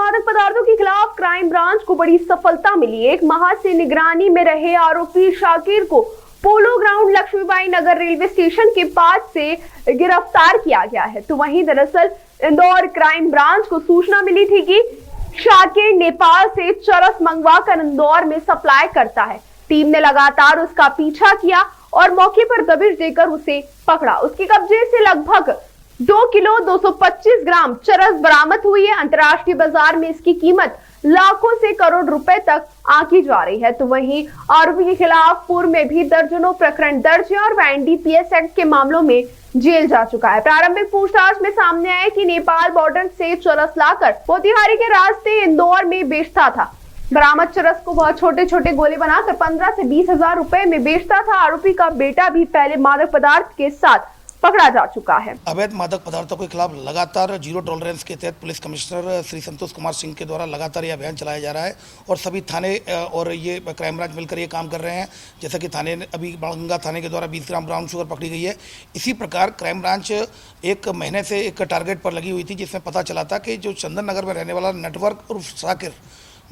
मादक पदार्थों के खिलाफ क्राइम ब्रांच को बड़ी सफलता मिली। एक माह से निगरानी में रहे आरोपी शाकिर को पोलो ग्राउंड लक्ष्मीबाई नगर रेलवे स्टेशन के पास से गिरफ्तार किया गया है। तो वहीं दरअसल इंदौर क्राइम ब्रांच को सूचना मिली थी कि शाकिर नेपाल से चरस मंगवाकर इंदौर में सप्लाई करता है। टीम ने लगातार उसका पीछा किया और मौके पर दबिश देकर उसे पकड़ा। उसके कब्जे से लगभग 2 किलो 225 ग्राम चरस बरामद हुई है। अंतर्राष्ट्रीय बाजार में इसकी कीमत लाखों से करोड़ रुपए तक आंकी जा रही है। तो वहीं आरोपी के खिलाफ पूर्व में भी दर्जनों प्रकरण दर्ज है और वह एनडीपीएस एक्ट के मामलों में जेल जा चुका है। प्रारंभिक पूछताछ में सामने आया कि नेपाल बॉर्डर से चरस लाकर मोतिहारी के रास्ते इंदौर में बेचता था। बरामद चरस को बहुत छोटे छोटे गोले बनाकर 15 से 20 हजार रुपए में बेचता था। आरोपी का बेटा भी पहले मादक पदार्थ के साथ पकड़ा जा चुका है। अवैध मादक पदार्थों के खिलाफ लगातार जीरो टॉलरेंस के तहत पुलिस कमिश्नर श्री संतोष कुमार सिंह के द्वारा लगातार ये अभियान चलाया जा रहा है और सभी थाने और ये क्राइम ब्रांच मिलकर ये काम कर रहे हैं। जैसा कि थाने अभी बाणगंगा थाने के द्वारा 20 ग्राम ब्राउन शुगर पकड़ी गई है। इसी प्रकार क्राइम ब्रांच एक महीने से एक टारगेट पर लगी हुई थी, जिसमें पता चला था कि जो चंदन नगर में रहने वाला नेटवर्क और शाकिर,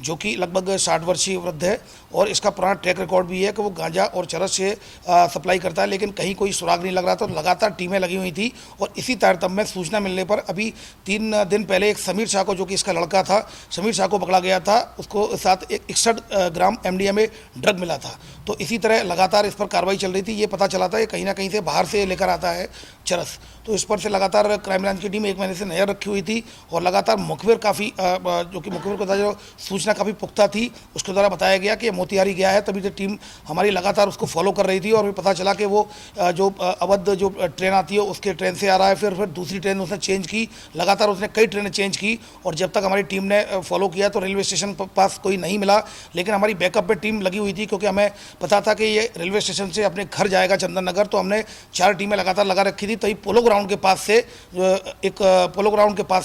जो कि लगभग 60 वर्षीय वृद्ध है और इसका पुराना ट्रैक रिकॉर्ड भी है कि वो गांजा और चरस से सप्लाई करता है, लेकिन कहीं कोई सुराग नहीं लग रहा था। तो लगातार टीमें लगी हुई थी और इसी तारतम्य में सूचना मिलने पर अभी 3 दिन पहले एक समीर शाह को, जो कि इसका लड़का था, समीर शाह को पकड़ा गया था। उसको साथ 61 ग्राम एमडीएमए ड्रग मिला था। तो इसी तरह लगातार इस पर कार्रवाई चल रही थी। ये पता चला था कि कहीं ना कहीं से बाहर से लेकर आता है चरस। तो इस पर से लगातार क्राइम ब्रांच की टीम एक महीने से नजर रखी हुई थी और लगातार मुखबिर काफ़ी जो कि मुखबिर को जो सूचना काफ़ी पुख्ता थी, उसके द्वारा बताया गया कि मोतिहारी गया है। तभी तो टीम हमारी लगातार उसको फॉलो कर रही थी और पता चला कि वो जो अवध जो ट्रेन आती है उसके ट्रेन से आ रहा है। फिर दूसरी ट्रेन उसने चेंज की। लगातार उसने कई ट्रेनें चेंज की और जब तक हमारी टीम ने फॉलो किया तो रेलवे स्टेशन पास कोई नहीं मिला। लेकिन हमारी बैकअप पे टीम लगी हुई थी, क्योंकि हमें पता था कि ये रेलवे स्टेशन से अपने घर जाएगा चंदन नगर। तो हमने 4 टीमें लगातार लगा रखी थी। तभी पोलो ग्राउंड के पास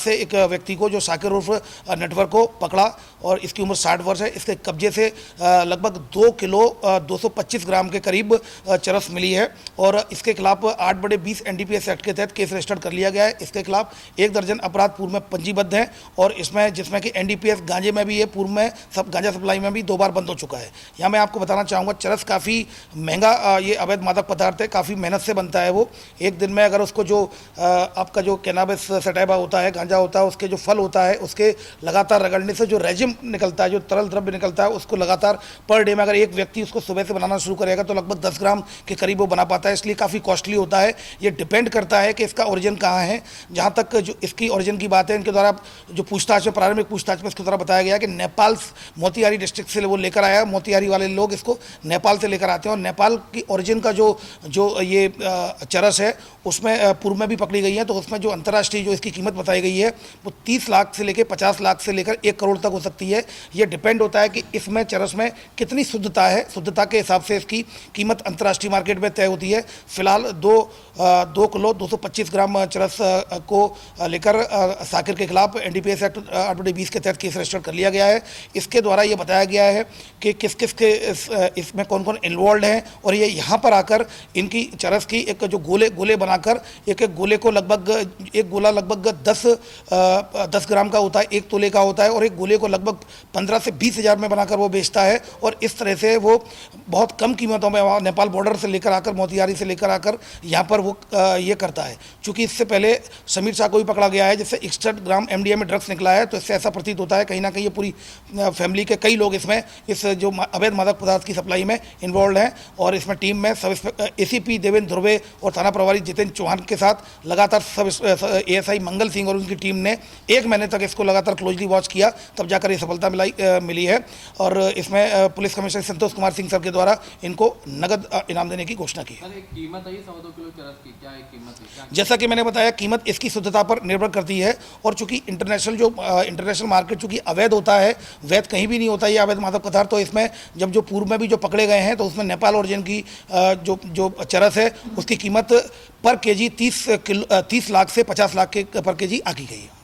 से एक व्यक्ति को, जो शाकिर उर्फ नेटवर्क को पकड़ा और इसकी उम्र 60 वर्ष है। इसके कब्जे से लगभग 2 किलो 225 ग्राम के करीब चरस मिली है और इसके खिलाफ 8/20 एनडीपीएस एक्ट के तहत केस रजिस्टर्ड कर लिया गया है। इसके खिलाफ 1 दर्जन अपराध पूर्व में पंजीबद्ध हैं और इसमें जिसमें कि एनडीपीएस गांजे में भी है, पूर्व में सब गांजा सप्लाई में भी 2 बार बंद हो चुका है। यहाँ मैं आपको बताना चाहूँगा, चरस काफ़ी महंगा ये अवैध मादक पदार्थ है, काफ़ी मेहनत से बनता है। वो एक दिन में अगर उसको जो आपका जो कैनाबिस सटाइवा होता है, गांजा होता है, उसके जो फल होता है, उसके लगातार रगड़ने से जो रेजिम निकलता है, जो तरल द्रव्य निकलता है, उसको लगातार पर डे में अगर एक व्यक्ति उसको सुबह से बनाना शुरू करेगा तो लगभग 10 ग्राम के करीब वो बना पाता है। इसलिए काफ़ी कॉस्टली होता है। ये डिपेंड करता है कि इसका ओरिजिन कहाँ है। जहाँ तक जो इसकी ओरिजिन की बात है, इनके द्वारा जो पूछताछ में, प्रारंभिक पूछताछ में इसके द्वारा बताया गया कि नेपाल मोतिहारी डिस्ट्रिक्ट से वो लेकर आया। मोतिहारी वाले लोग इसको नेपाल से लेकर आते हैं और नेपाल की ओरिजिन का जो ये चरस है उसमें पूर्व में भी पकड़ी गई है। तो उसमें जो अंतर्राष्ट्रीय जो इसकी कीमत बताई गई है वो 30 लाख से लेकर 50 लाख से लेकर 1 करोड़ तक हो सकती है। ये डिपेंड होता है कि इसमें चरस में कितनी शुद्धता है। शुद्धता के हिसाब से इसकी कीमत अंतर्राष्ट्रीय मार्केट में तय होती है। फिलहाल 2 किलो 225 ग्राम चरस को लेकर शाकिर के खिलाफ एनडीपीएस एक्ट 8/20 के तहत केस रजिस्टर्ड कर लिया गया है। इसके द्वारा ये बताया गया है कि किस किस के इसमें कौन कौन इन्वॉल्व हैं और ये यहाँ पर आकर इनकी चरस की एक जो गोले बनाकर एक गोले को एक गोला लगभग 10 ग्राम का होता है, 1 तोले का होता है और एक गोले को लगभग 15 से 20 हज़ार में बनाकर वो बेचता है। और इस तरह से वो बहुत कम कीमतों में नेपाल बॉर्डर से लेकर आकर, मोतिहारी से लेकर आकर यहाँ पर वो ये करता है। चूँकि इससे पहले समीर शाह को भी पकड़ा गया है, जिससे 61 ग्राम एमडीएमए ड्रग्स निकला है। तो इससे ऐसा प्रतीत होता है कहीं ना कहीं ये पूरी फैमिली के कई लोग इसमें इस जो अवैध मादक पदार्थ की सप्लाई में इन्वॉल्व हैं। और इसमें टीम में सब एसीपी देवेंद्र ध्रुवे और थाना प्रभारी जितेंद्र चौहान के साथ लगातार सब एएसआई मंगल सिंह और उनकी टीम ने 1 महीने तक इसको लगातार क्लोजली वॉच किया, तब जाकर ये सफलता मिली है। और इसमें police commissioner Santosh Kumar Singh sir के द्वारा इनको नगद इनाम देने की घोषणा की। कीमत है 100-2 किलो चरस की, क्या है कीमत है? जैसा कि मैंने बताया, कीमत इसकी शुद्धता पर निर्भर करती है और चूंकि इंटरनेशल मार्केट चूंकि अवैध होता है, वैध कहीं भी नहीं होता ये अवैध मादक पदार्थ। तो इसमें जब जो पूर्व में भी जो पकड़े गए हैं तो उसमें नेपाल ओरिजिन की जो चरस है उसकी कीमत पर केजी 30 लाख से 50 लाख के पर केजी आकी गई है।